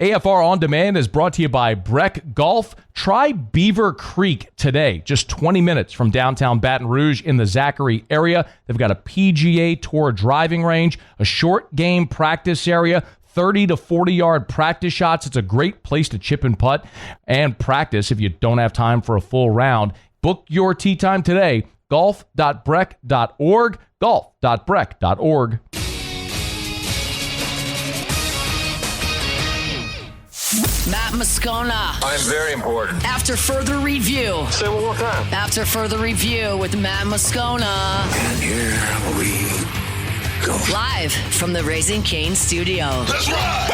AFR On Demand is brought to you by Breck Golf. Try Beaver Creek today, just 20 minutes from downtown Baton Rouge in the Zachary area. They've got a PGA Tour driving range, a short game practice area, 30 to 40-yard practice shots. It's a great place to chip and putt and practice if you don't have time for a full round. Book your tee time today, golf.breck.org, golf.breck.org. Matt Moscona. I'm very important. After further review. Say it one more time. After further review with Matt Moscona. And here we go. Live from the Raising Cane studio. Let's ride!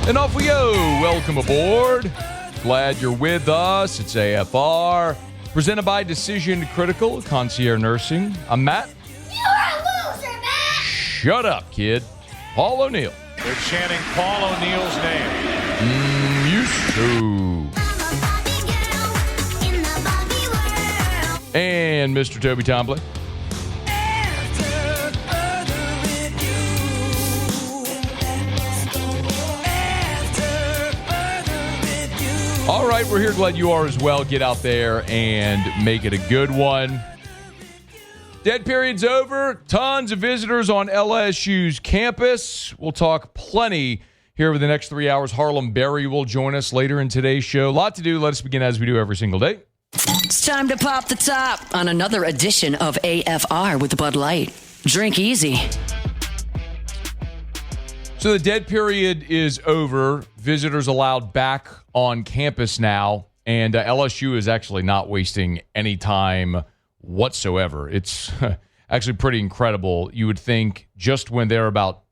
And off we go. Welcome aboard. Glad you're with us. It's AFR, presented by Decision Critical, Concierge Nursing. I'm Matt. You're a loser, Matt! Shut up, kid. Paul O'Neill. They're chanting Paul O'Neill's name. Used to. And Mr. Toby Tomblin. All right, we're here. Glad you are as well. Get out there and make it a good one. Dead period's over. Tons of visitors on LSU's campus. We'll talk plenty here over the next 3 hours. Harlem Berry will join us later in today's show. A lot to do. Let us begin as we do every single day. It's time to pop the top on another edition of AFR with Bud Light. Drink easy. So the dead period is over. Visitors allowed back on campus now, and LSU is actually not wasting any time whatsoever. It's actually pretty incredible. You would think just when they're about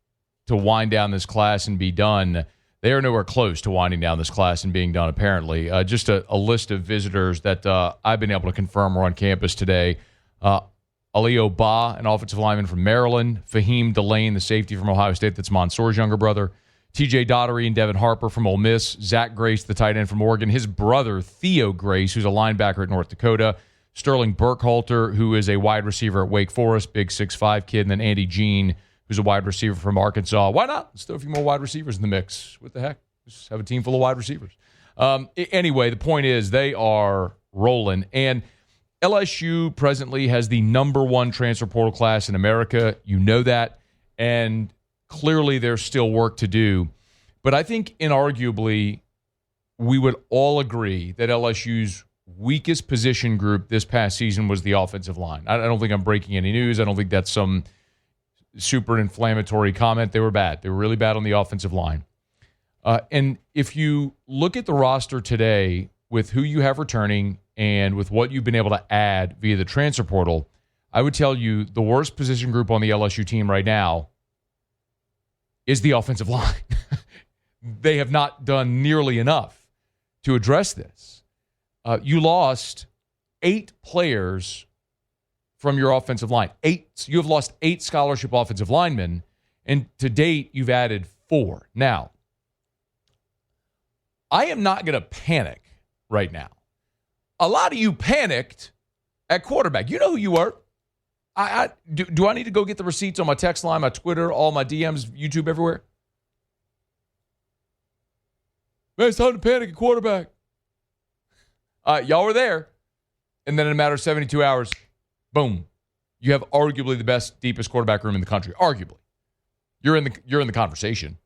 to wind down this class and be done, they are nowhere close to winding down this class and being done, apparently. Just a list of visitors that I've been able to confirm are on campus today. Alio Ba, an offensive lineman from Maryland. Fahim Delane, the safety from Ohio State, that's Mansour's younger brother. TJ Daugherty and Devin Harper from Ole Miss. Zach Grace, the tight end from Oregon. His brother, Theo Grace, who's a linebacker at North Dakota. Sterling Burkhalter, who is a wide receiver at Wake Forest, big 6'5" kid. And then Andy Jean, who's a wide receiver from Arkansas. Why not? Let's throw a few more wide receivers in the mix. What the heck? Just have a team full of wide receivers. Anyway, the point is they are rolling. And LSU presently has the number one transfer portal class in America. You know that. And clearly there's still work to do. But I think inarguably we would all agree that LSU's weakest position group this past season was the offensive line. I don't think I'm breaking any news. I don't think that's some super inflammatory comment. They were bad. They were really bad on the offensive line. And if you look at the roster today with who you have returning and with what you've been able to add via the transfer portal, I would tell you the worst position group on the LSU team right now is the offensive line. They have not done nearly enough to address this. You lost 8 players from your offensive line. 8. You have lost 8 scholarship offensive linemen, and to date, you've added 4. Now, I am not going to panic right now. A lot of you panicked at quarterback. You know who you were. Do I need to go get the receipts on my text line, my Twitter, all my DMs, YouTube, everywhere? Man, it's time to panic at quarterback. Y'all were there. And then in a matter of 72 hours, boom, you have arguably the best, deepest quarterback room in the country. Arguably. You're in the conversation.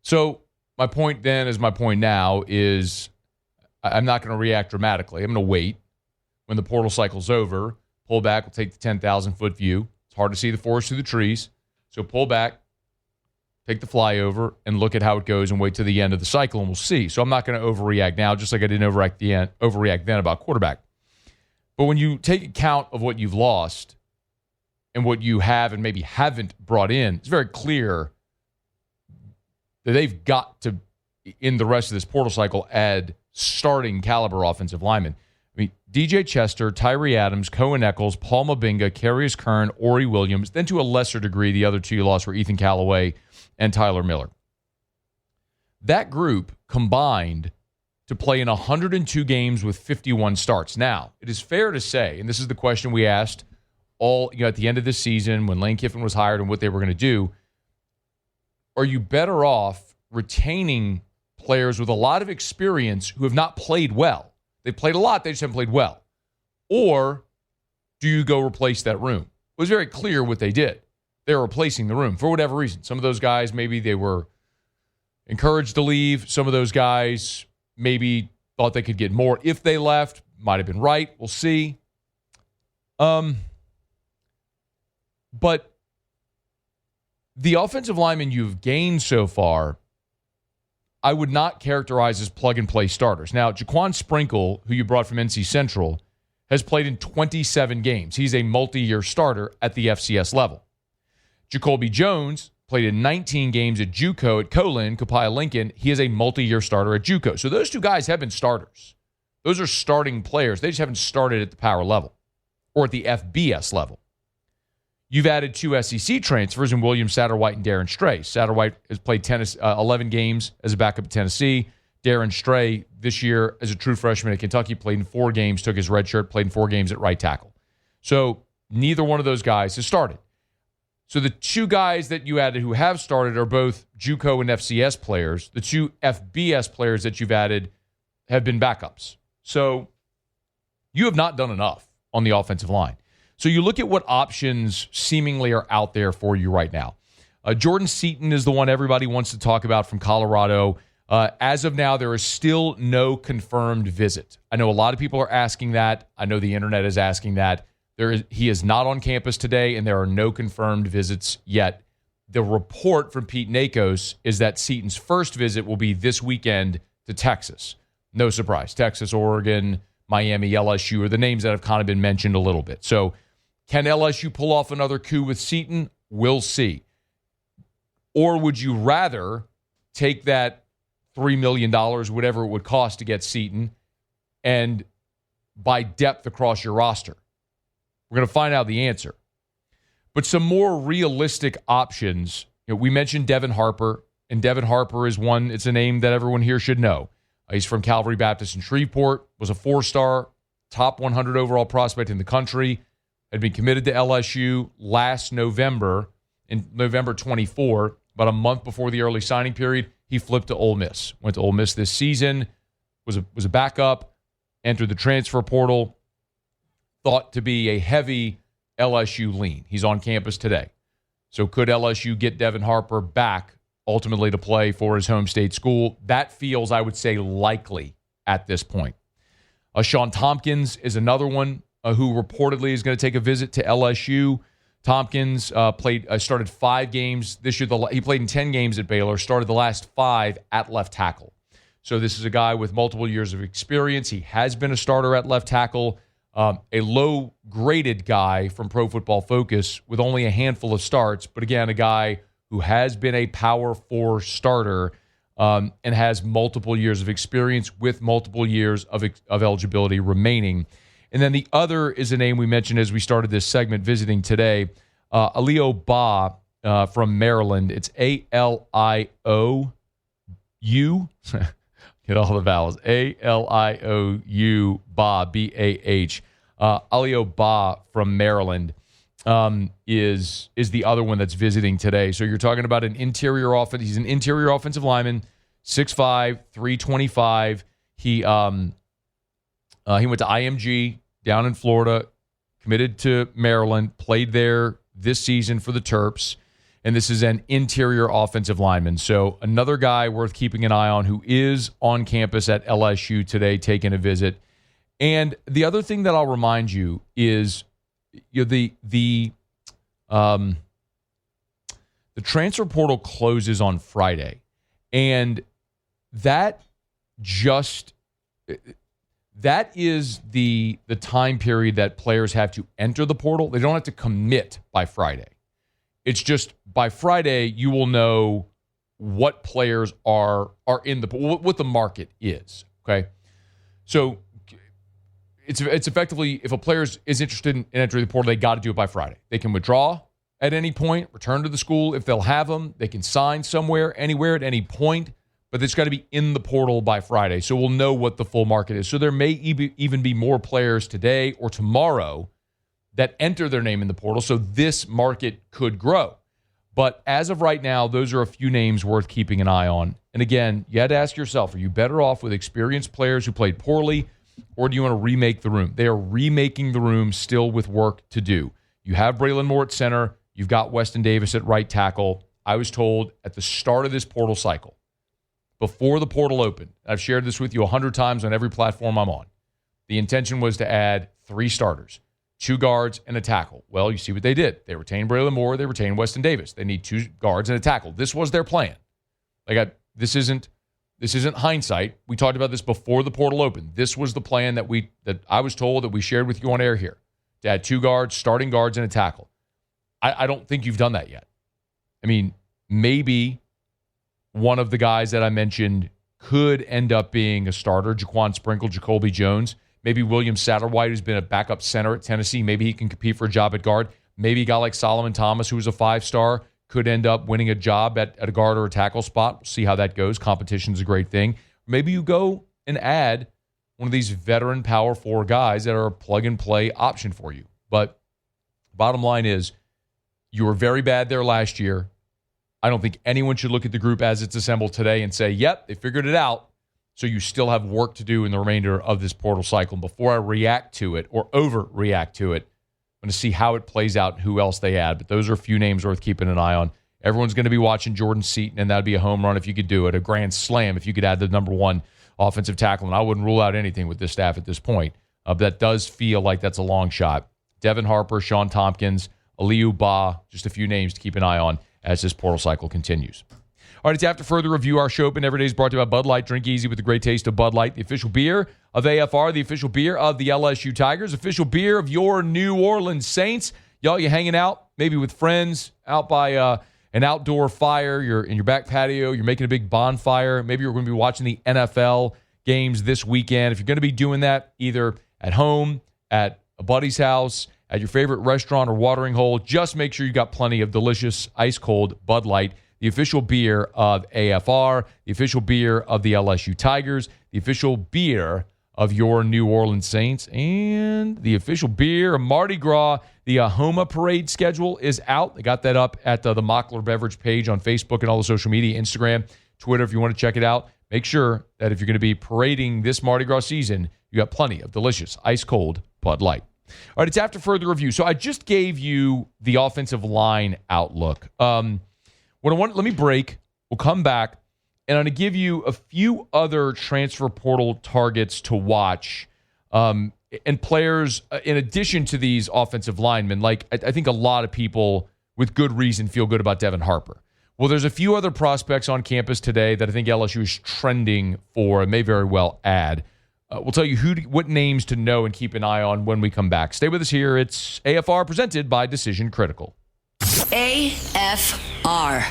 So my point then is my point now is I'm not going to react dramatically. I'm going to wait. When the portal cycle's over, pull back. We'll take the 10,000-foot view. It's hard to see the forest through the trees. So pull back, take the flyover, and look at how it goes and wait to the end of the cycle, and we'll see. So I'm not going to overreact now, just like I didn't overreact then about quarterback. But when you take account of what you've lost and what you have and maybe haven't brought in, it's very clear that they've got to, in the rest of this portal cycle, add starting caliber offensive linemen. I mean, DJ Chester, Tyree Adams, Cohen Eccles, Paul Mabinga, Carius Kern, Ori Williams. Then to a lesser degree, the other 2 you lost were Ethan Callaway and Tyler Miller. That group combined to play in 102 games with 51 starts. Now, it is fair to say, and this is the question we asked at the end of this season when Lane Kiffin was hired and what they were going to do, are you better off retaining players with a lot of experience who have not played well? They played a lot, they just haven't played well. Or do you go replace that room? It was very clear what they did. They were replacing the room for whatever reason. Some of those guys, maybe they were encouraged to leave. Some of those guys maybe thought they could get more if they left. Might have been right. We'll see. But the offensive linemen you've gained so far, I would not characterize as plug-and-play starters. Now, Jaquan Sprinkle, who you brought from NC Central, has played in 27 games. He's a multi-year starter at the FCS level. Jacoby Jones played in 19 games at JUCO at Copiah Lincoln. He is a multi-year starter at JUCO. So those two guys have been starters. Those are starting players. They just haven't started at the power level or at the FBS level. You've added 2 SEC transfers in William Satterwhite and Darren Stray. Satterwhite has played 11 games as a backup at Tennessee. Darren Stray, this year as a true freshman at Kentucky, played in 4 games, took his red shirt, played in 4 games at right tackle. So neither one of those guys has started. So the 2 guys that you added who have started are both JUCO and FCS players. The 2 FBS players that you've added have been backups. So you have not done enough on the offensive line. So you look at what options seemingly are out there for you right now. Jordan Seaton is the one everybody wants to talk about from Colorado. As of now, there is still no confirmed visit. I know a lot of people are asking that. I know the internet is asking that. He is not on campus today, and there are no confirmed visits yet. The report from Pete Nakos is that Seaton's first visit will be this weekend to Texas. No surprise. Texas, Oregon, Miami, LSU are the names that have kind of been mentioned a little bit. So can LSU pull off another coup with Seaton? We'll see. Or would you rather take that $3 million, whatever it would cost to get Seaton, and buy depth across your roster? We're going to find out the answer. But some more realistic options. We mentioned Devin Harper, and Devin Harper is one. It's a name that everyone here should know. He's from Calvary Baptist in Shreveport, was a 4-star, top 100 overall prospect in the country, had been committed to LSU last November, in November 24, about a month before the early signing period. He flipped to Ole Miss, went to Ole Miss this season, was a backup, entered the transfer portal, thought to be a heavy LSU lean. He's on campus today. So could LSU get Devin Harper back ultimately to play for his home state school? That feels, I would say, likely at this point. Sean Tompkins is another one who reportedly is going to take a visit to LSU. Tompkins started 5 games this year. He played in 10 games at Baylor, started the last 5 at left tackle. So this is a guy with multiple years of experience. He has been a starter at left tackle, a low-graded guy from Pro Football Focus with only a handful of starts, but again, a guy who has been a Power 4 starter and has multiple years of experience with multiple years of eligibility remaining. And then the other is a name we mentioned as we started this segment visiting today, Alio Ba from Maryland. It's A-L-I-O-U. Get all the vowels. A-L-I-O-U, Ba, B-A-H. Alio Ba from Maryland is the other one that's visiting today. So you're talking about an interior offense. He's an interior offensive lineman, 6'5", 325. He went to IMG down in Florida, committed to Maryland, played there this season for the Terps, and this is an interior offensive lineman. So another guy worth keeping an eye on who is on campus at LSU today taking a visit. And the other thing that I'll remind you is the transfer portal closes on Friday, and that is the time period that players have to enter the portal. They don't have to commit by Friday. It's just by Friday you will know what players are in the what the market is. Okay, so it's effectively, if a player is interested in entering the portal, they got to do it by Friday. They can withdraw at any point, return to the school if they'll have them. They can sign somewhere, anywhere, at any point. but it's got to be in the portal by Friday. So we'll know what the full market is. So there may even be more players today or tomorrow that enter their name in the portal. So this market could grow. But as of right now, those are a few names worth keeping an eye on. And again, you had to ask yourself, are you better off with experienced players who played poorly, or do you want to remake the room? They are remaking the room still with work to do. You have Braylon Moore at center. You've got Weston Davis at right tackle. I was told at the start of this portal cycle, before the portal opened, I've shared this with you 100 times on every platform I'm on, the intention was to add 3 starters, 2 guards, and a tackle. Well, you see what they did. They retained Braylon Moore. They retained Weston Davis. They need 2 guards and a tackle. This was their plan. This isn't hindsight. We talked about this before the portal opened. This was the plan that I was told, that we shared with you on air here, to add 2 guards, starting guards, and a tackle. I don't think you've done that yet. I mean, maybe one of the guys that I mentioned could end up being a starter, Jaquan Sprinkle, Jacoby Jones. Maybe William Satterwhite, who's been a backup center at Tennessee. Maybe he can compete for a job at guard. Maybe a guy like Solomon Thomas, who was a 5-star, could end up winning a job at a guard or a tackle spot. We'll see how that goes. Competition's a great thing. Maybe you go and add one of these veteran Power 4 guys that are a plug-and-play option for you. But bottom line is, you were very bad there last year. I don't think anyone should look at the group as it's assembled today and say, yep, they figured it out. So you still have work to do in the remainder of this portal cycle. And before I react to it or overreact to it, I'm going to see how it plays out and who else they add. But those are a few names worth keeping an eye on. Everyone's going to be watching Jordan Seaton, and that would be a home run if you could do it, a grand slam if you could add the number 1 offensive tackle. And I wouldn't rule out anything with this staff at this point. But that does feel like that's a long shot. Devin Harper, Sean Tompkins, Aliu Ba, just a few names to keep an eye on as this portal cycle continues. All right, it's After Further Review. Our show open every day is brought to you by Bud Light. Drink easy with the great taste of Bud Light, the official beer of AFR, the official beer of the LSU Tigers, official beer of your New Orleans Saints. Y'all, you hanging out, maybe with friends, out by an outdoor fire. You're in your back patio. You're making a big bonfire. Maybe you're going to be watching the NFL games this weekend. If you're going to be doing that either at home, at a buddy's house, at your favorite restaurant or watering hole, just make sure you got plenty of delicious, ice-cold Bud Light, the official beer of AFR, the official beer of the LSU Tigers, the official beer of your New Orleans Saints, and the official beer of Mardi Gras. The Homa Parade schedule is out. I got that up at the Mockler Beverage page on Facebook and all the social media, Instagram, Twitter, if you want to check it out. Make sure that if you're going to be parading this Mardi Gras season, you got plenty of delicious, ice-cold Bud Light. All right, it's After Further Review. So I just gave you the offensive line outlook. Let me break. We'll come back, and I'm going to give you a few other transfer portal targets to watch and players in addition to these offensive linemen. Like, I think a lot of people with good reason feel good about Devin Harper. Well, there's a few other prospects on campus today that I think LSU is trending for and may very well add. We'll tell you what names to know and keep an eye on when we come back. Stay with us here. It's AFR presented by Decision Critical. AFR.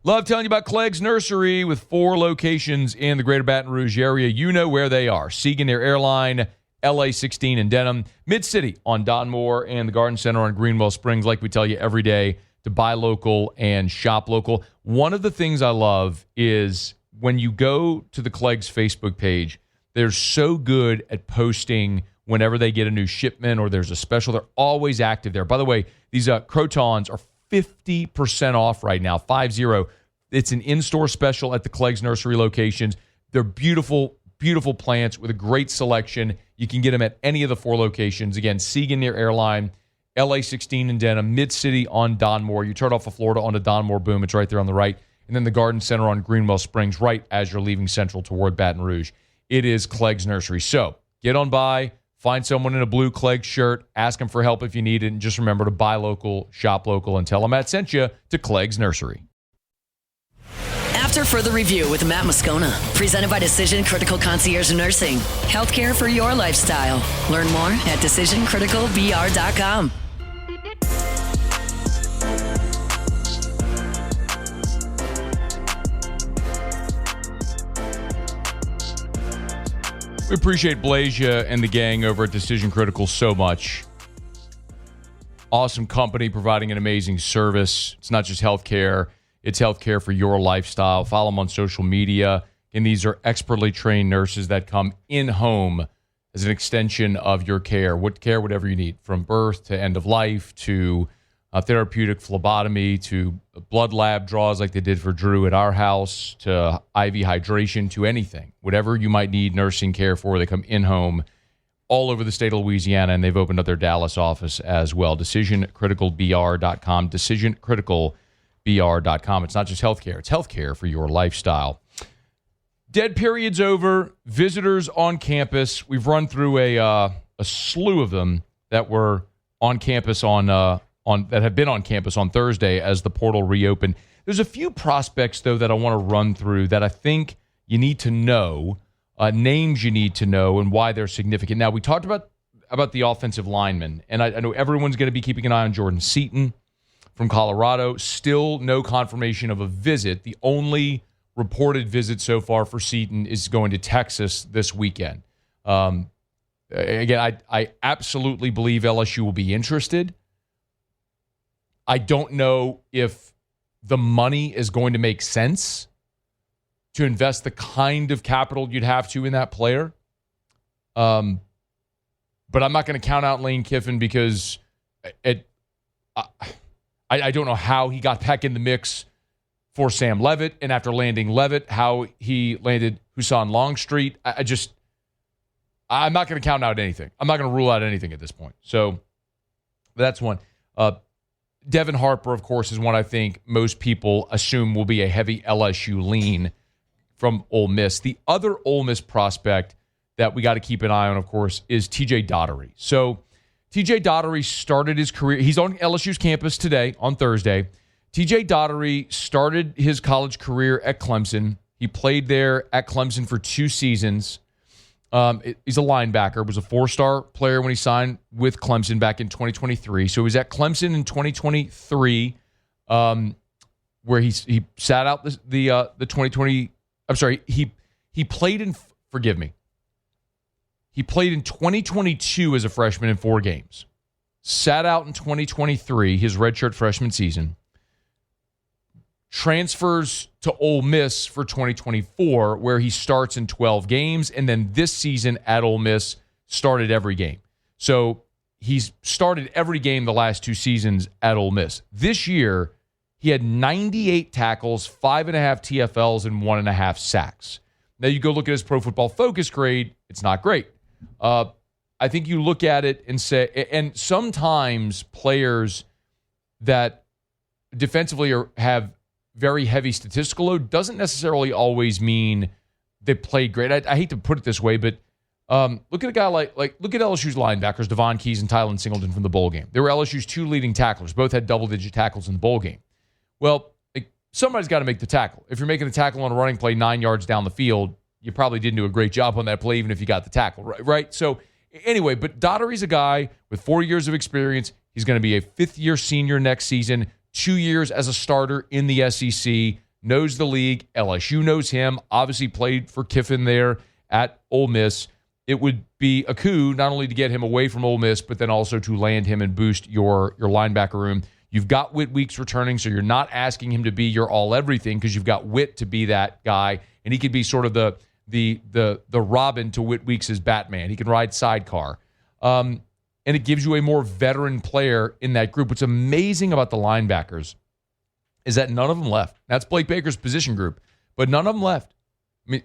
Love telling you about Clegg's Nursery with 4 locations in the greater Baton Rouge area. You know where they are. Siegen near Airline, LA 16 in Denham, Mid-City on Donmore, and the Garden Center on Greenwell Springs, like we tell you every day, to buy local and shop local. One of the things I love is when you go to the Clegg's Facebook page, they're so good at posting whenever they get a new shipment or there's a special. They're always active there. By the way, these crotons are 50% off right now, 50. It's an in-store special at the Clegg's Nursery locations. They're beautiful, beautiful plants with a great selection. You can get them at any of the 4 locations. Again, Siegen near Airline, LA 16 in Denham, Mid-City on Donmore. You turn off of Florida onto Donmore, boom, it's right there on the right. And then the Garden Center on Greenwell Springs, right as you're leaving Central toward Baton Rouge. It is Clegg's Nursery. So get on by, find someone in a blue Clegg shirt, ask them for help if you need it, and just remember to buy local, shop local, and tell them Matt sent you to Clegg's Nursery. After Further Review with Matt Moscona, presented by Decision Critical Concierge Nursing. Healthcare for your lifestyle. Learn more at decisioncriticalbr.com. We appreciate Blazia and the gang over at Decision Critical so much. Awesome company providing an amazing service. It's not just healthcare. It's healthcare for your lifestyle. Follow them on social media. And these are expertly trained nurses that come in-home as an extension of your care. Whatever you need, from birth to end of life to therapeutic phlebotomy to blood lab draws like they did for Drew at our house to IV hydration to anything. Whatever you might need nursing care for, they come in-home all over the state of Louisiana, and they've opened up their Dallas office as well. DecisionCriticalBR.com, DecisionCriticalBR.com. It's not just healthcare. It's healthcare for your lifestyle. Dead period's over. Visitors on campus. We've run through a slew of them that were on campus that have been on campus on Thursday as the portal reopened. There's a few prospects though that I want to run through that I think you need to know, names you need to know, and why they're significant. Now we talked about the offensive linemen, and I know everyone's going to be keeping an eye on Jordan Seaton from Colorado. Still no confirmation of a visit. The only reported visit so far for Seaton is going to Texas this weekend. Again, I absolutely believe LSU will be interested. I don't know if the money is going to make sense to invest the kind of capital you'd have to in that player. But I'm not going to count out Lane Kiffin because I don't know how he got back in the mix for Sam Leavitt, and after landing Leavitt, how he landed Hussein Longstreet. I'm not going to count out anything. I'm not going to rule out anything at this point. So that's one. Devin Harper, of course, is one I think most people assume will be a heavy LSU lean from Ole Miss. The other Ole Miss prospect that we got to keep an eye on, of course, is TJ Daugherty. So TJ Daugherty started his career. He's on LSU's campus today, on Thursday. TJ Daugherty started his college career at Clemson. He played there at Clemson for 2 seasons. He's a linebacker, was a 4-star player when he signed with Clemson back in 2023. So he was at Clemson in 2023, where he sat out the 2020. I'm sorry, he played in. Forgive me. He played in 2022 as a freshman in 4 games. Sat out in 2023, his redshirt freshman season. Transfers to Ole Miss for 2024, where he starts in 12 games, and then this season at Ole Miss started every game. So he's started every game the last 2 seasons at Ole Miss. This year, he had 98 tackles, 5.5 TFLs, and 1.5 sacks. Now you go look at his Pro Football Focus grade, it's not great. I think you look at it and say, and sometimes players that defensively have very heavy statistical load doesn't necessarily always mean they played great. I hate to put it this way, but look at a guy like look at LSU's linebackers, Devon Keys and Tylen Singleton from the bowl game. They were LSU's 2 leading tacklers. Both had double-digit tackles in the bowl game. Well, somebody's got to make the tackle. If you're making the tackle on a running play 9 yards down the field, you probably didn't do a great job on that play, even if you got the tackle, right? So anyway, but Daugherty's a guy with 4 years of experience. He's going to be a 5th-year senior next season. 2 years as a starter in the SEC, knows the league. LSU knows him, obviously played for Kiffin there at Ole Miss. It would be a coup not only to get him away from Ole Miss, but then also to land him and boost your linebacker room. You've got Whit Weeks returning, so you're not asking him to be your all-everything because you've got Whit to be that guy, and he could be sort of the Robin to Whit Weeks' Batman. He can ride sidecar. And it gives you a more veteran player in that group. What's amazing about the linebackers is that none of them left. That's Blake Baker's position group, but none of them left. I mean,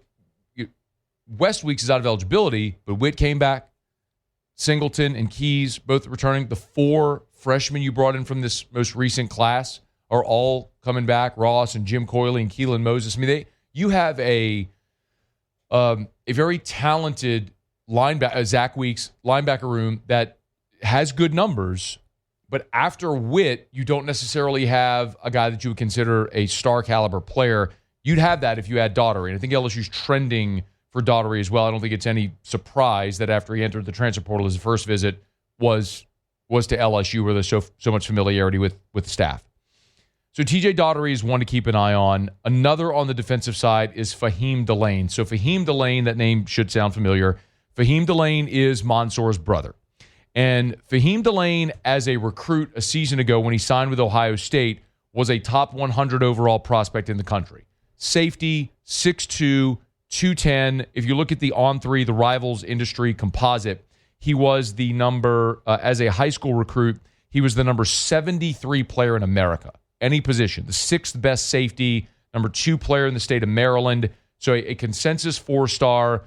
West Weeks is out of eligibility, but Witt came back. Singleton and Keys both returning. The 4 freshmen you brought in from this most recent class are all coming back. Ross and Jim Coyley and Keelan Moses. I mean, you have a very talented Zach Weeks linebacker room that has good numbers, but after Witt, you don't necessarily have a guy that you would consider a star caliber player. You'd have that if you had Daugherty, and I think LSU's trending for Daugherty as well. I don't think it's any surprise that after he entered the transfer portal, his first visit was to LSU, where there's so much familiarity with the staff. So TJ Daugherty is one to keep an eye on. Another on the defensive side is Fahim Delane. So Fahim Delane, that name should sound familiar. Fahim Delane is Mansour's brother. And Fahim Delane, as a recruit a season ago when he signed with Ohio State, was a top 100 overall prospect in the country. Safety, 6'2", 210. If you look at the On3, the Rivals Industry Composite, he was the number, as a high school recruit, he was the number 73 player in America, any position. The 6th best safety, number 2 player in the state of Maryland. So a consensus 4-star,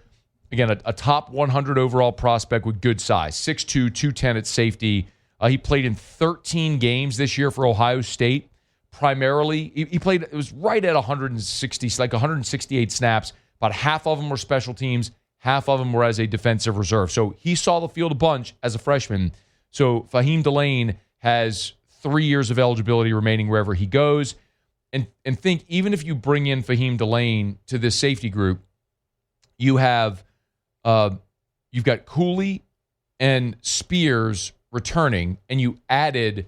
again, a top 100 overall prospect with good size, 6'2", 210 at safety. He played in 13 games this year for Ohio State. Primarily, he played, it was right at 160, like 168 snaps. About half of them were special teams, half of them were as a defensive reserve. So he saw the field a bunch as a freshman. So Fahim Delane has 3 years of eligibility remaining wherever he goes. And think, even if you bring in Fahim Delane to this safety group, you have you've got Cooley and Spears returning, and you added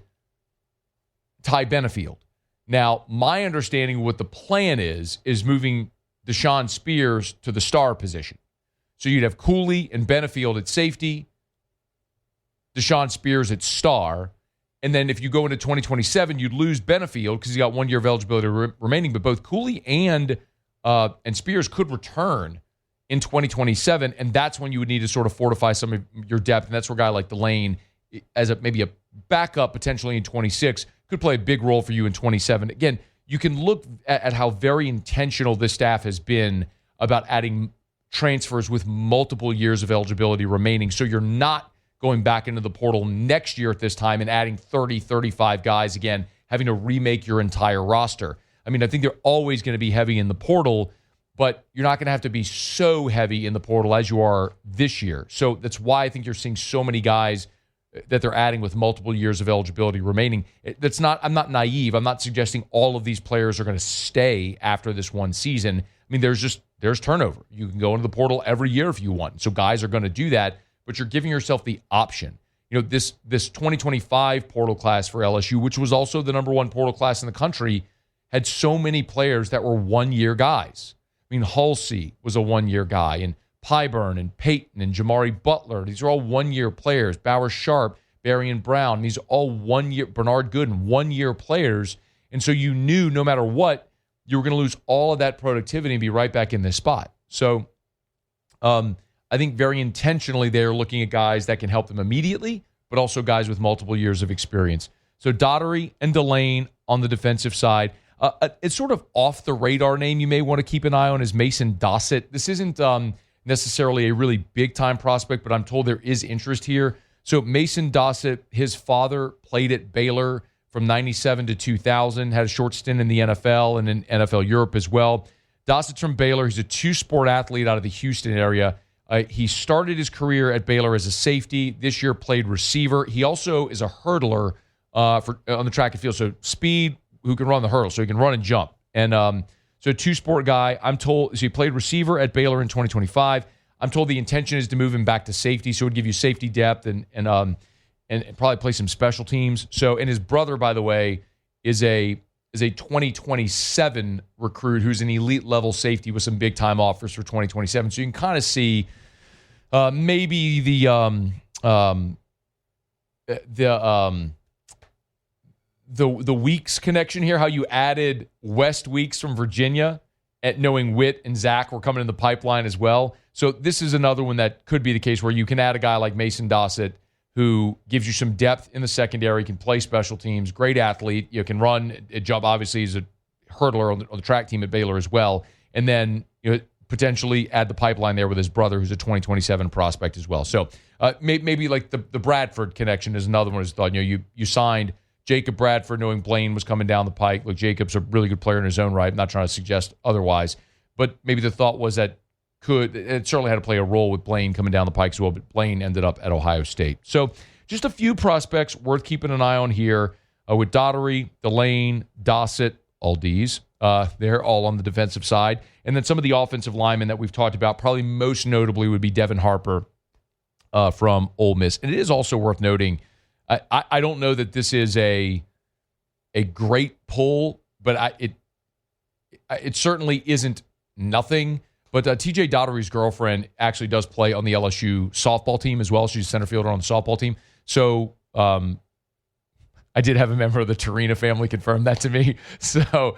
Ty Benefield. Now, my understanding of what the plan is moving Deshaun Spears to the star position. So you'd have Cooley and Benefield at safety, Deshaun Spears at star, and then if you go into 2027, you'd lose Benefield because he's got 1 year of eligibility remaining, but both Cooley and Spears could return in 2027, and that's when you would need to sort of fortify some of your depth, and that's where a guy like Delane, as maybe a backup potentially in 26, could play a big role for you in 27. Again, you can look at how very intentional this staff has been about adding transfers with multiple years of eligibility remaining, so you're not going back into the portal next year at this time and adding 30, 35 guys again, having to remake your entire roster. I mean, I think they're always going to be heavy in the portal, but you're not going to have to be so heavy in the portal as you are this year. So that's why I think you're seeing so many guys that they're adding with multiple years of eligibility remaining. I'm not naive. I'm not suggesting all of these players are going to stay after this one season. I mean, there's turnover. You can go into the portal every year if you want. So guys are going to do that, but you're giving yourself the option. You know, this 2025 portal class for LSU, which was also the number 1 portal class in the country, had so many players that were 1-year guys. I mean, Halsey was a 1-year guy, and Pyburn and Peyton and Jamari Butler. These are all 1-year players. Bauer Sharp, Barian Brown. These are all 1-year. Bernard Gooden, 1-year players. And so you knew no matter what, you were going to lose all of that productivity and be right back in this spot. So I think very intentionally they're looking at guys that can help them immediately, but also guys with multiple years of experience. So Daugherty and Delane on the defensive side. It's sort of off the radar name you may want to keep an eye on is Mason Dossett. This isn't necessarily a really big-time prospect, but I'm told there is interest here. So Mason Dossett, his father played at Baylor from 97 to 2000, had a short stint in the NFL and in NFL Europe as well. Dossett's from Baylor. He's a 2-sport athlete out of the Houston area. He started his career at Baylor as a safety. This year played receiver. He also is a hurdler on the track and field. So speed, who can run the hurdle. So he can run and jump. And so a 2-sport guy. I'm told, so he played receiver at Baylor in 2025. I'm told the intention is to move him back to safety, so it would give you safety depth and probably play some special teams. So, and his brother, by the way, is a 2027 recruit who's an elite level safety with some big time offers for 2027. So you can kind of see maybe the Weeks connection here, how you added West Weeks from Virginia, at knowing Witt and Zach were coming in the pipeline as well. So this is another one that could be the case where you can add a guy like Mason Dossett who gives you some depth in the secondary, can play special teams, great athlete, you can run, jump. Obviously, he's a hurdler on the track team at Baylor as well. And then potentially add the pipeline there with his brother, who's a 2027 prospect as well. So maybe like the Bradford connection is another one. Is thought you signed Jacob Bradford, knowing Blaine was coming down the pike. Look, Jacob's a really good player in his own right. I'm not trying to suggest otherwise, but maybe the thought was that it certainly had to play a role with Blaine coming down the pike as well, but Blaine ended up at Ohio State. So just a few prospects worth keeping an eye on here with Daugherty, Delane, Dossett, all D's. They're all on the defensive side. And then some of the offensive linemen that we've talked about, probably most notably would be Devin Harper from Ole Miss. And it is also worth noting, I don't know that this is a great pull, but it certainly isn't nothing. But T.J. Daugherty's girlfriend actually does play on the LSU softball team as well. She's a center fielder on the softball team. So I I did have a member of the Torina family confirm that to me. So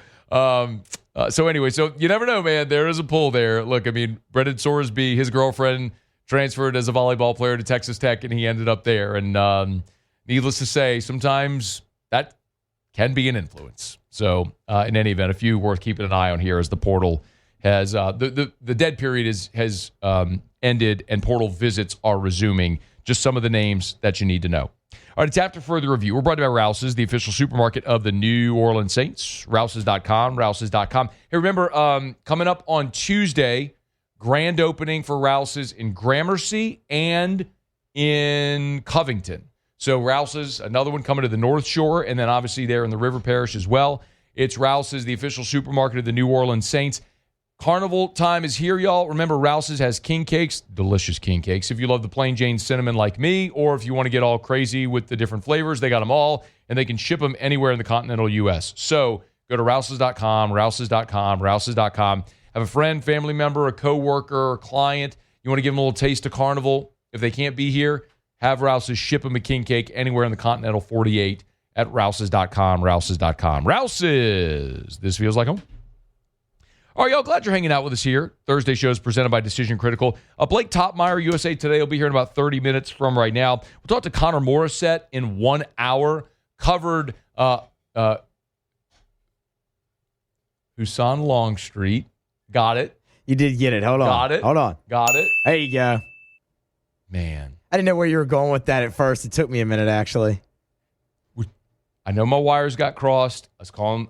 anyway, so you never know, man. There is a pull there. Look, I mean, Brendan Sorsby, his girlfriend transferred as a volleyball player to Texas Tech, and he ended up there. And needless to say, sometimes that can be an influence. So in any event, a few worth keeping an eye on here as the portal has the dead period has ended and portal visits are resuming. Just some of the names that you need to know. All right, it's after further review. We're brought to you by Rouse's, the official supermarket of the New Orleans Saints. Rouse's.com, Rouse's.com. Hey, remember, coming up on Tuesday, grand opening for Rouse's in Gramercy and in Covington. So Rouse's, another one coming to the North Shore, and then obviously there in the River Parish as well. It's Rouse's, the official supermarket of the New Orleans Saints. Carnival time is here, y'all. Remember, Rouse's has king cakes, delicious king cakes. If you love the plain Jane cinnamon like me, or if you want to get all crazy with the different flavors, they got them all, and they can ship them anywhere in the continental U.S. So go to Rouse's.com, Rouse's.com, Rouse's.com. Have a friend, family member, a coworker, a client. You want to give them a little taste of Carnival. If they can't be here, have Rouse's ship them a king cake anywhere in the continental 48 at Rouse's.com, Rouse's.com. Rouse's. This feels like home. All right, y'all, glad you're hanging out with us here. Thursday show is presented by Decision Critical. Blake Topmeyer, USA Today, will be here in about 30 minutes from right now. We'll talk to Connor Morissette in 1 hour. Covered Husan Longstreet. Got it. You did get it. Hold on. Got it. Hold on. Got it. There you go. Man. I didn't know where you were going with that at first. It took me a minute, actually. I know my wires got crossed. I was calling,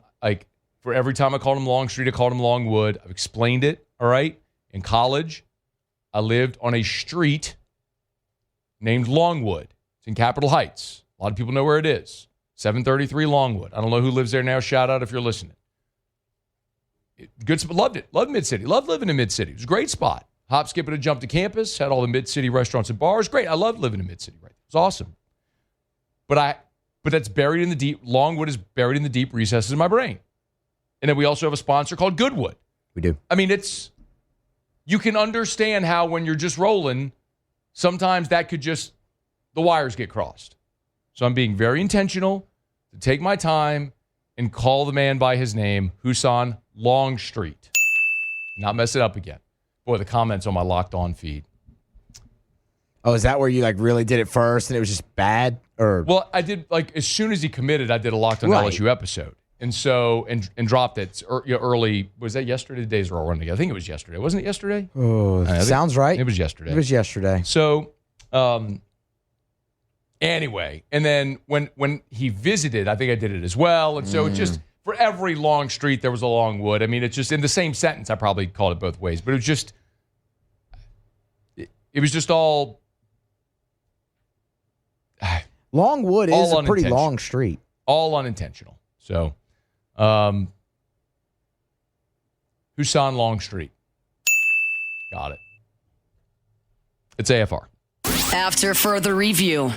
for every time I called him Longstreet, I called him Longwood. I've explained it, all right? In college, I lived on a street named Longwood. It's in Capitol Heights. A lot of people know where it is. 733 Longwood. I don't know who lives there now. Shout out if you're listening. Good spot. Loved it. Loved Mid-City. Loved living in Mid-City. It was a great spot. Hop, skip, and a jump to campus. Had all the Mid-City restaurants and bars. Great. I loved living in Mid-City. Right? It was awesome. But that's buried in the deep. Longwood is buried in the deep recesses of my brain. And then we also have a sponsor called Goodwood. We do. I mean, you can understand how when you're just rolling, sometimes that could the wires get crossed. So I'm being very intentional to take my time and call the man by his name, Husan Longstreet. Not mess it up again. Boy, the comments on my Locked On feed. Oh, is that where you really did it first and it was just bad? Or well, I did as soon as he committed, I did a Locked On LSU episode. And so, and dropped it early. Was that yesterday? The days were all running together. I think it was yesterday. Wasn't it yesterday? Oh, sounds right. It was yesterday. It was yesterday. So, anyway, and then when he visited, I think I did it as well. And so it just, for every long street, there was a Longwood. I mean, it's just in the same sentence. I probably called it both ways, but it was just all. Longwood is a pretty long street. All unintentional. So, Husan Longstreet. Got it. It's AFR. After further review.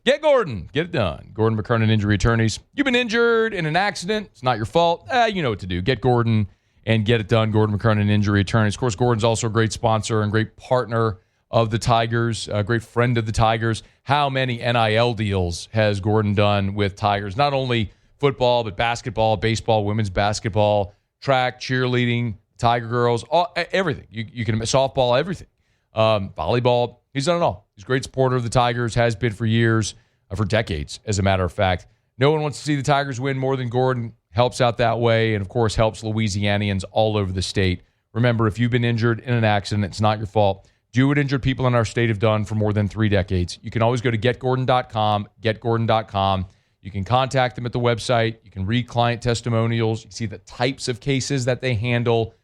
Get Gordon. Get it done. Gordon McKernan Injury Attorneys. You've been injured in an accident. It's not your fault. You know what to do. Get Gordon and get it done. Gordon McKernan Injury Attorneys. Of course, Gordon's also a great sponsor and great partner of the Tigers, a great friend of the Tigers. How many NIL deals has Gordon done with Tigers? Not only football, but basketball, baseball, women's basketball, track, cheerleading, Tiger girls, everything. You can softball, everything. Volleyball. He's done it all. He's a great supporter of the Tigers, has been for years, for decades, as a matter of fact. No one wants to see the Tigers win more than Gordon. Helps out that way, and, of course, helps Louisianians all over the state. Remember, if you've been injured in an accident, it's not your fault. Do what injured people in our state have done for more than 3 decades. You can always go to getgordon.com, getgordon.com. You can contact them at the website. You can read client testimonials. You see the types of cases that they handle.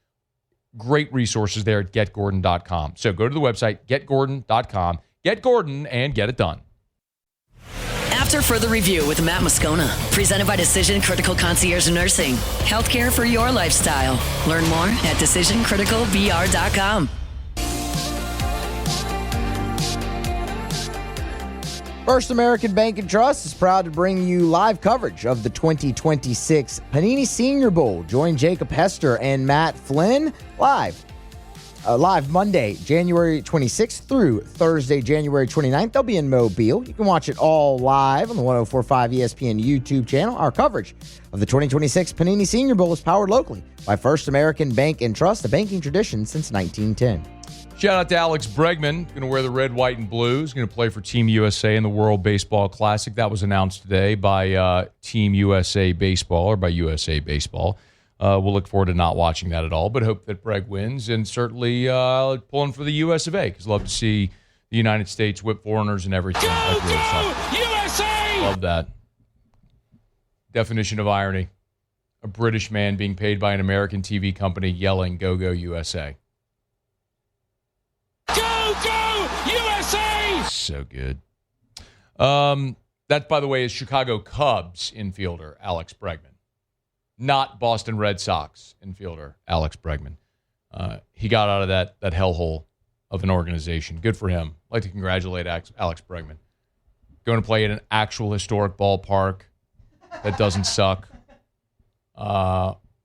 Great resources there at getgordon.com. So go to the website, getgordon.com. Get Gordon and get it done. After further review with Matt Moscona, presented by Decision Critical Concierge Nursing. Healthcare for your lifestyle. Learn more at decisioncriticalbr.com. First American Bank and Trust is proud to bring you live coverage of the 2026 Panini Senior Bowl. Join Jacob Hester and Matt Flynn live live Monday, January 26th through Thursday, January 29th. They'll be in Mobile. You can watch it all live on the 104.5 ESPN YouTube channel. Our coverage of the 2026 Panini Senior Bowl is powered locally by First American Bank and Trust, a banking tradition since 1910. Shout out to Alex Bregman, going to wear the red, white, and blue. He's going to play for Team USA in the World Baseball Classic. That was announced today by Team USA Baseball, or by USA Baseball. We'll look forward to not watching that at all, but hope that Breg wins, and certainly pulling for the US of A, because love to see the United States whip foreigners and everything. USA! Love that. Definition of irony. A British man being paid by an American TV company yelling, "Go, go, USA." USA! So good. That, by the way, is Chicago Cubs infielder Alex Bregman, not Boston Red Sox infielder Alex Bregman. He got out of that hellhole of an organization. Good for him. I'd like to congratulate Alex Bregman. Going to play at an actual historic ballpark that doesn't suck.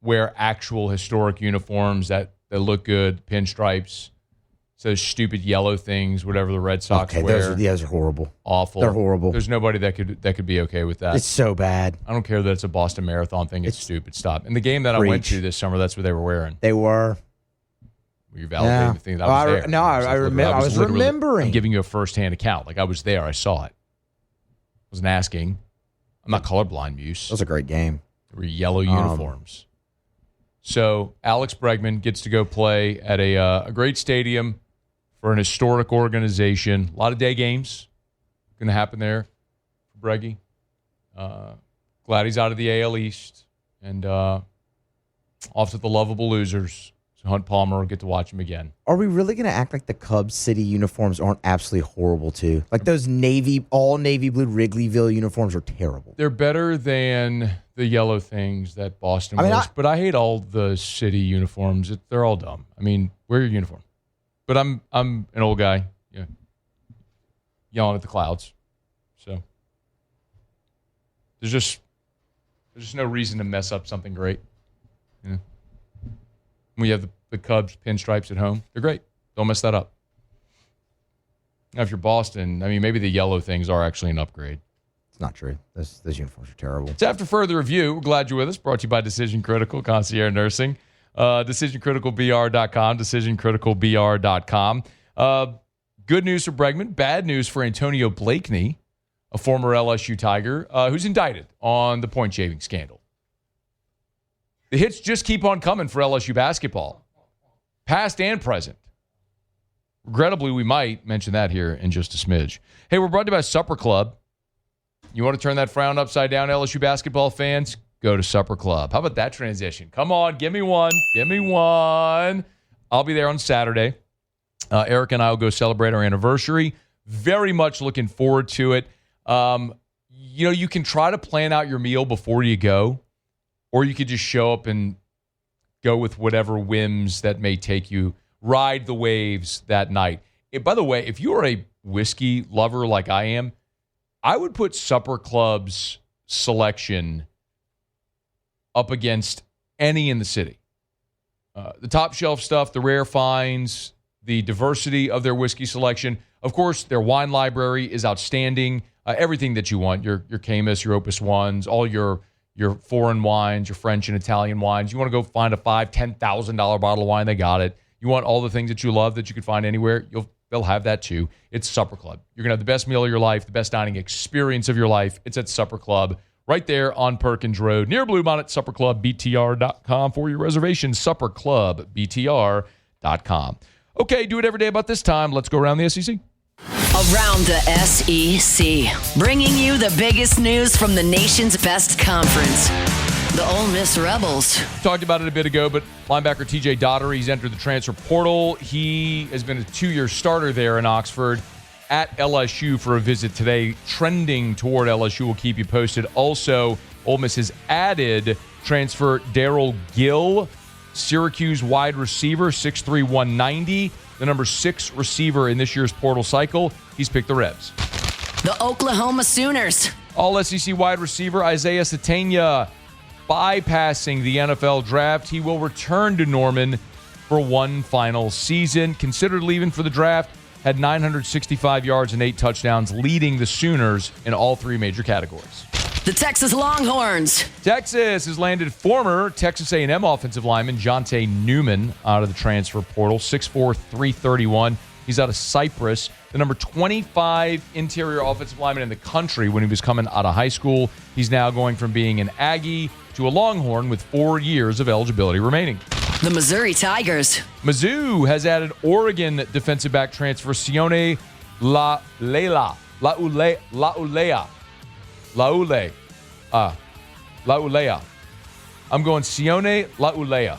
Wear actual historic uniforms that look good, pinstripes. Those stupid yellow things, whatever the Red Sox wear. Those are horrible. Awful. They're horrible. There's nobody that could be okay with that. It's so bad. I don't care that it's a Boston Marathon thing. It's stupid. Stop. And the game that I went to this summer, that's what they were wearing. They were. Were you validating the thing that I was there? No, I remember. I was remembering. I'm giving you a first-hand account. Like, I was there. I saw it. I wasn't asking. I'm not colorblind, Muse. That was a great game. There were yellow uniforms. So Alex Bregman gets to go play at a great stadium for an historic organization. A lot of day games going to happen there for Breggy. Glad he's out of the AL East. And off to the lovable losers. So Hunt Palmer will get to watch him again. Are we really going to act like the Cubs City uniforms aren't absolutely horrible, too? Like those all navy blue Wrigleyville uniforms are terrible. They're better than the yellow things that Boston wears. But I hate all the city uniforms. They're all dumb. I mean, wear your uniform. But I'm an old guy, yelling at the clouds. So there's just no reason to mess up something great. We have the Cubs pinstripes at home. They're great. Don't mess that up. Now, if you're Boston, I mean, maybe the yellow things are actually an upgrade. It's not true. Those uniforms are terrible. It's after further review. We're glad you're with us. Brought to you by Decision Critical Concierge Nursing. DecisionCriticalBR.com, DecisionCriticalBR.com. Good news for Bregman, bad news for Antonio Blakeney, a former LSU Tiger, who's indicted on the point shaving scandal. The hits just keep on coming for LSU basketball, past and present. Regrettably, we might mention that here in just a smidge. Hey, we're brought to you by Supper Club. You want to turn that frown upside down, LSU basketball fans? Go to Supper Club. How about that transition? Come on, give me one. Give me one. I'll be there on Saturday. Eric and I will go celebrate our anniversary. Very much looking forward to it. You can try to plan out your meal before you go, or you could just show up and go with whatever whims that may take you. Ride the waves that night. By the way, if you are a whiskey lover like I am, I would put Supper Club's selection up against any in the city. The top shelf stuff, the rare finds, the diversity of their whiskey selection. Of course, their wine library is outstanding. Everything that you want, your Caymus, your Opus Ones, all your foreign wines, your French and Italian wines. You want to go find a $5,000, $10,000 bottle of wine, they got it. You want all the things that you love that you could find anywhere, they'll have that too. It's Supper Club. You're going to have the best meal of your life, the best dining experience of your life. It's at Supper Club. Right there on Perkins Road, near Bluebonnet, supperclubbtr.com for your reservations, supperclubbtr.com. Okay, do it every day about this time. Let's go around the SEC. Around the SEC, bringing you the biggest news from the nation's best conference. The Ole Miss Rebels. Talked about it a bit ago, but linebacker TJ Daugherty, he's entered the transfer portal. He has been a 2-year starter there in Oxford. At LSU for a visit today, trending toward LSU. We'll keep you posted. Also, Ole Miss has added transfer Daryl Gill, Syracuse wide receiver, 6'3", 190, the number 6 receiver in this year's portal cycle. He's picked the Rebs. The Oklahoma Sooners. All SEC wide receiver Isaiah Satania bypassing the NFL draft. He will return to Norman for one final season. Considered leaving for the draft, had 965 yards and 8 touchdowns, leading the Sooners in all 3 major categories. The Texas Longhorns. Texas has landed former Texas A&M offensive lineman Jonte Newman out of the transfer portal, 6'4", 331. He's out of Cyprus, the number 25 interior offensive lineman in the country when he was coming out of high school. He's now going from being an Aggie to a Longhorn with 4 years of eligibility remaining. The Missouri Tigers. Mizzou has added Oregon defensive back transfer Sione Laulea. I'm going Sione Laulea.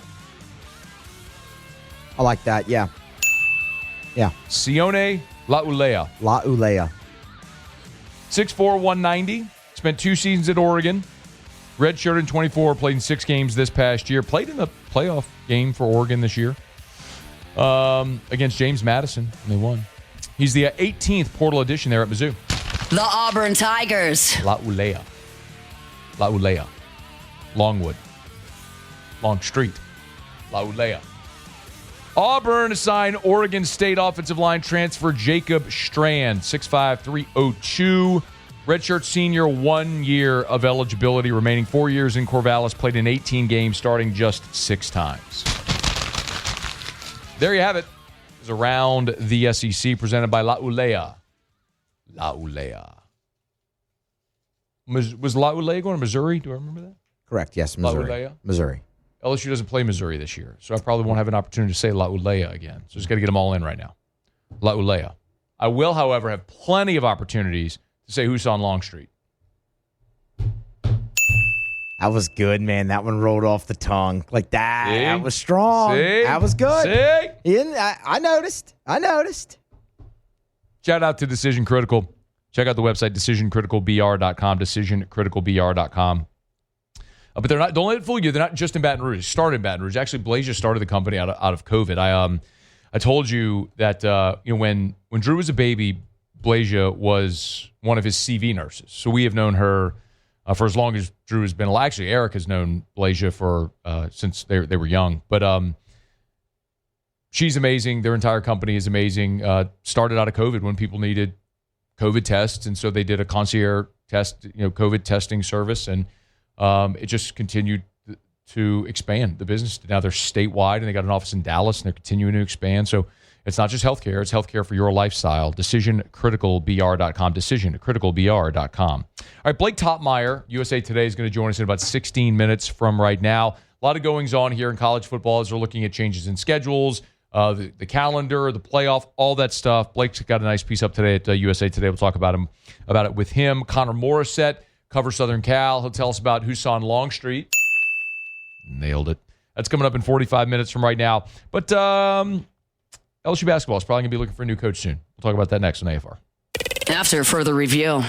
I like that. Yeah. Yeah. Sione Laulea. Laulea. 6'4", 190. Spent 2 seasons at Oregon. Redshirted in 24. Played in 6 games this past year. Played in the playoff game for Oregon this year against James Madison, and they won. He's the 18th portal addition there at Mizzou. The Auburn Tigers. Laulea. Longwood. Longstreet. Laulea. Auburn assigned Oregon State offensive line transfer Jacob Strand, 6'5", 302. Redshirt senior, 1 year of eligibility, remaining 4 years in Corvallis, played in 18 games, starting just 6 times. There you have it. It was around the SEC, presented by Laulea. Laulea. Was Laulea going to Missouri? Do I remember that? Correct. Yes, Missouri. Laulea? Missouri. LSU doesn't play Missouri this year, so I probably won't have an opportunity to say Laulea again. So just got to get them all in right now. Laulea. I will, however, have plenty of opportunities to say Husan Longstreet. That was good, man. That one rolled off the tongue like that. See? That was strong. See? That was good. See? I noticed. Shout out to Decision Critical. Check out the website, decisioncriticalbr.com, decisioncriticalbr.com. But they're not. Don't let it fool you. They're not just in Baton Rouge. They started in Baton Rouge. Actually, Blaze just started the company out of COVID. I told you that when Drew was a baby, Blasia was one of his CV nurses. So we have known her for as long as Drew has been. Actually, Eric has known Blasia for since they were young. But she's amazing. Their entire company is amazing. Started out of COVID when people needed COVID tests, and so they did a concierge test, COVID testing service, and it just continued to expand the business. Now they're statewide, and they got an office in Dallas, and they're continuing to expand. So it's not just healthcare; it's healthcare for your lifestyle. DecisionCriticalBR.com. DecisionCriticalBR.com. All right, Blake Topmeyer, USA Today, is going to join us in about 16 minutes from right now. A lot of goings on here in college football as we're looking at changes in schedules, the calendar, the playoff, all that stuff. Blake's got a nice piece up today at USA Today. We'll talk about it with him. Connor Morissette covers Southern Cal. He'll tell us about Husan Longstreet. Nailed it. That's coming up in 45 minutes from right now. But LSU basketball is probably going to be looking for a new coach soon. We'll talk about that next on AFR. After further review.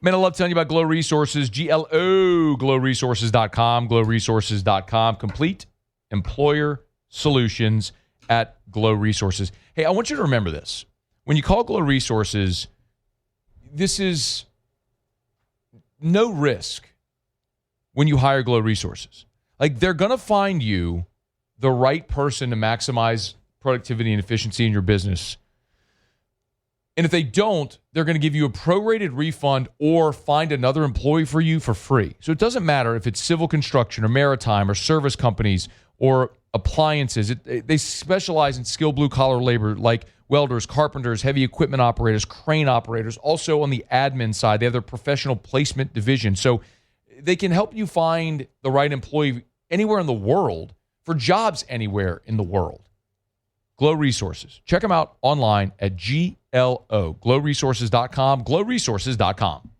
Man, I love telling you about Glow Resources. glowresources.com. glowresources.com. Complete employer solutions at Glow Resources. Hey, I want you to remember this. When you call Glow Resources, this is no risk when you hire Glow Resources. Like, they're going to find you the right person to maximize productivity and efficiency in your business. And if they don't, they're going to give you a prorated refund or find another employee for you for free. So it doesn't matter if it's civil construction or maritime or service companies or appliances. They specialize in skilled blue-collar labor like welders, carpenters, heavy equipment operators, crane operators. Also on the admin side, they have their professional placement division. So they can help you find the right employee anywhere in the world for jobs anywhere in the world. Glow Resources. Check them out online at glowresources.com, glowresources.com.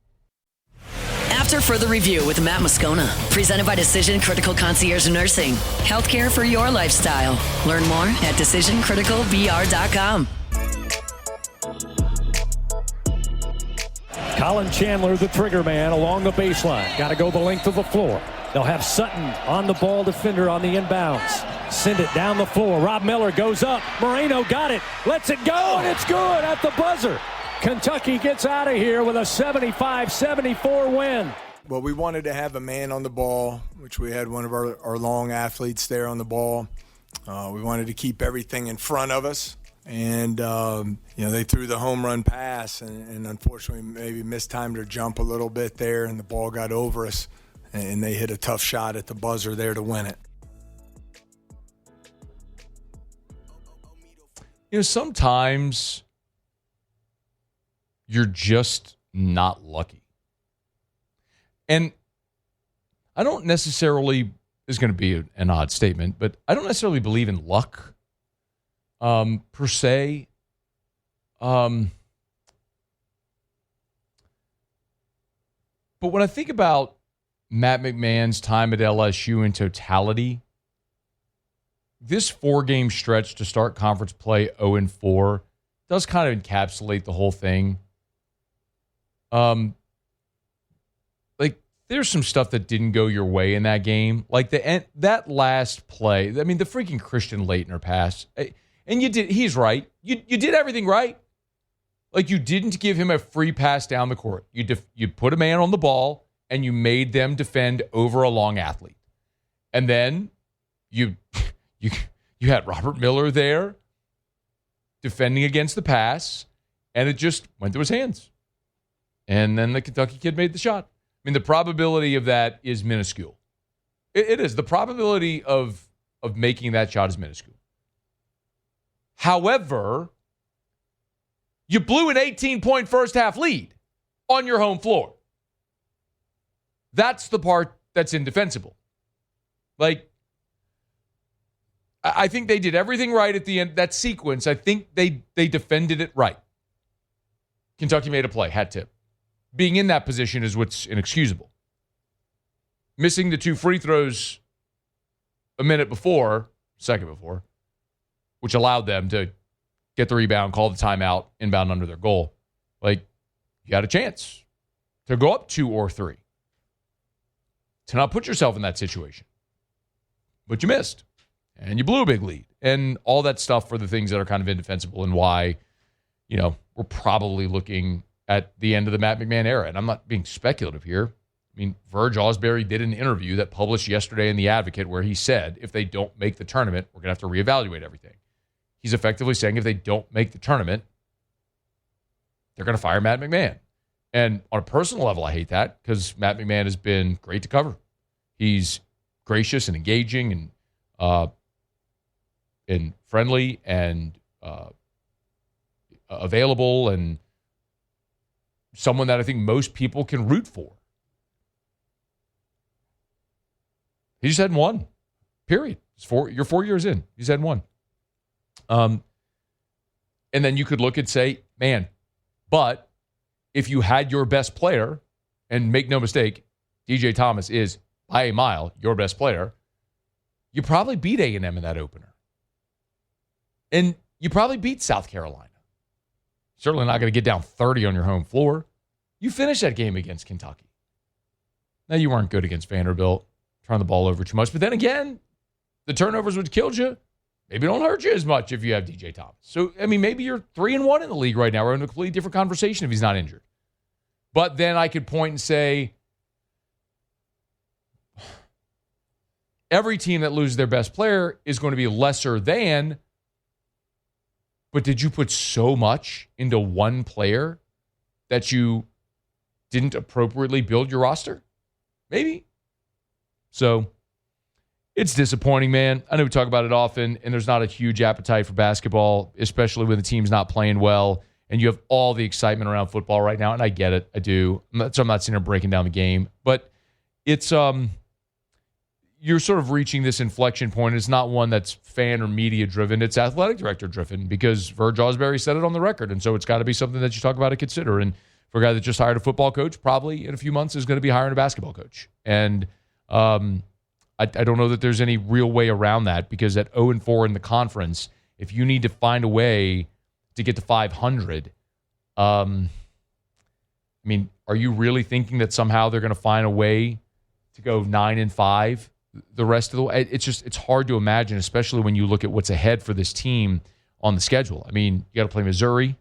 After further review with Matt Moscona, presented by Decision Critical Concierge Nursing. Healthcare for your lifestyle. Learn more at decisioncriticalbr.com. Colin Chandler, the trigger man, along the baseline. Got to go the length of the floor. They'll have Sutton on the ball defender on the inbounds. Send it down the floor. Rob Miller goes up. Moreno got it. Lets it go, and it's good at the buzzer. Kentucky gets out of here with a 75-74 win. Well, we wanted to have a man on the ball, which we had one of our long athletes there on the ball. We wanted to keep everything in front of us. And, they threw the home run pass and unfortunately maybe mistimed their jump a little bit there, and the ball got over us, and they hit a tough shot at the buzzer there to win it. Sometimes you're just not lucky. And I don't necessarily, this is going to be an odd statement, but I don't necessarily believe in luck per se. But when I think about Matt McMahon's time at LSU in totality, this 4-game stretch to start conference play 0-4 does kind of encapsulate the whole thing. There's some stuff that didn't go your way in that game. Like that last play, the freaking Christian Laettner pass. And you did, he's right. You did everything right. Like, you didn't give him a free pass down the court. You put a man on the ball and you made them defend over a long athlete. And then you had Robert Miller there defending against the pass, and it just went to his hands. And then the Kentucky kid made the shot. The probability of that is minuscule. It is. The probability of making that shot is minuscule. However, you blew an 18-point first-half lead on your home floor. That's the part that's indefensible. Like, I think they did everything right at the end. That sequence, I think they defended it right. Kentucky made a play, hat tip. Being in that position is what's inexcusable. Missing the 2 free throws a second before, which allowed them to get the rebound, call the timeout, inbound under their goal. Like, you had a chance to go up 2 or 3, to not put yourself in that situation. But you missed, and you blew a big lead. And all that stuff are the things that are kind of indefensible and why, we're probably looking at the end of the Matt McMahon era. And I'm not being speculative here. Verge Osbury did an interview that published yesterday in The Advocate where he said, if they don't make the tournament, we're going to have to reevaluate everything. He's effectively saying if they don't make the tournament, they're going to fire Matt McMahon. And on a personal level, I hate that because Matt McMahon has been great to cover. He's gracious and engaging and friendly and available and someone that I think most people can root for. He just hadn't won, period. You're 4 years in. He's hadn't won. And then you could look and say, man, but if you had your best player, and make no mistake, DJ Thomas is by a mile your best player, you probably beat A&M in that opener. And you probably beat South Carolina. Certainly not going to get down 30 on your home floor. You finished that game against Kentucky. Now, you weren't good against Vanderbilt, turning the ball over too much. But then again, the turnovers which killed you, maybe don't hurt you as much if you have DJ Thomas. So, maybe you're 3-1 in the league right now. We're in a completely different conversation if he's not injured. But then I could point and say, every team that loses their best player is going to be lesser than. But did you put so much into one player that you didn't appropriately build your roster? Maybe. So it's disappointing, man. I know we talk about it often, and there's not a huge appetite for basketball, especially when the team's not playing well, and you have all the excitement around football right now, and I get it. I do. So I'm not sitting here breaking down the game. But it's you're sort of reaching this inflection point. It's not one that's fan or media driven. It's athletic director driven because Verge Osbury said it on the record. And so it's got to be something that you talk about and consider. And for a guy that just hired a football coach, probably in a few months is going to be hiring a basketball coach. And I don't know that there's any real way around that because at 0-4 in the conference, if you need to find a way to get to 500, are you really thinking that somehow they're going to find a way to go 9-5? The rest of the way, it's hard to imagine, especially when you look at what's ahead for this team on the schedule. You got to play Missouri,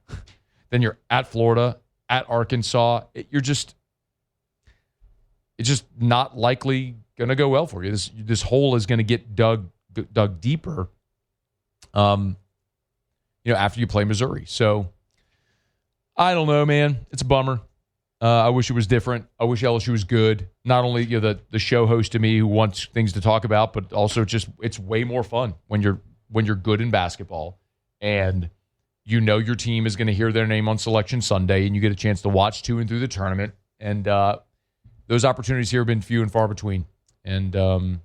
then you're at Florida, at Arkansas. It's just not likely going to go well for you. This hole is going to get dug deeper After you play Missouri. So I don't know, man. It's a bummer. I wish it was different. I wish LSU was good. Not only the show host to me who wants things to talk about, but also it's way more fun when you're good in basketball and your team is going to hear their name on Selection Sunday and you get a chance to watch to and through the tournament. And those opportunities here have been few and far between. And Tigers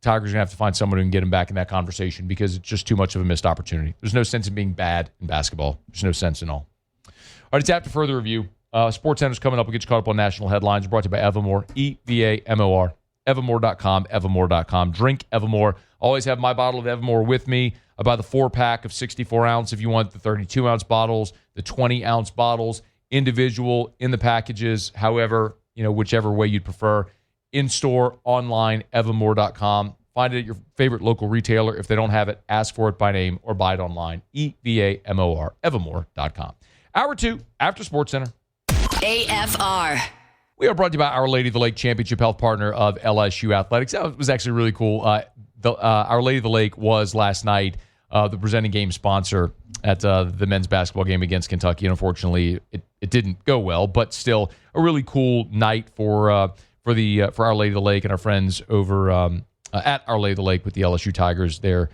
are going to have to find someone who can get him back in that conversation because it's just too much of a missed opportunity. There's no sense in being bad in basketball. There's no sense in all. All right, it's after further review. SportsCenter's coming up. We'll get you caught up on national headlines. Brought to you by Evamore, EVAMOR, Evamore.com, Evamore.com. Drink Evamore. Always have my bottle of Evamore with me. I buy the 4-pack of 64-ounce if you want the 32-ounce bottles, the 20-ounce bottles, individual in the packages, however, whichever way you'd prefer. In-store, online, Evamore.com. Find it at your favorite local retailer. If they don't have it, ask for it by name or buy it online. EVAMOR, Evamore.com. Hour 2, after SportsCenter. AFR. We are brought to you by Our Lady of the Lake, championship health partner of LSU Athletics. That was actually really cool. Our Lady of the Lake was last night the presenting game sponsor at the men's basketball game against Kentucky. And unfortunately, it didn't go well, but still a really cool night for Our Lady of the Lake and our friends over at Our Lady of the Lake with the LSU Tigers there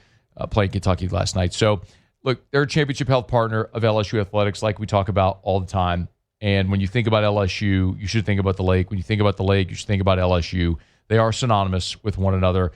playing Kentucky last night. So, look, they're a championship health partner of LSU Athletics like we talk about all the time. And when you think about LSU, you should think about the Lake. When you think about the Lake, you should think about LSU. They are synonymous with one another.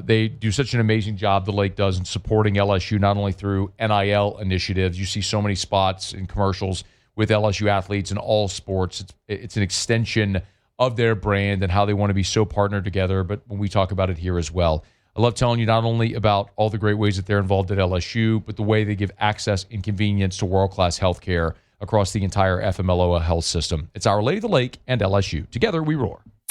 They do such an amazing job, the Lake does, in supporting LSU, not only through NIL initiatives. You see so many spots and commercials with LSU athletes in all sports. It's an extension of their brand and how they want to be so partnered together, but when we talk about it here as well. I love telling you not only about all the great ways that they're involved at LSU, but the way they give access and convenience to world-class health care across the entire FMLOA health system. It's Our Lady of the Lake and LSU. Together we roar.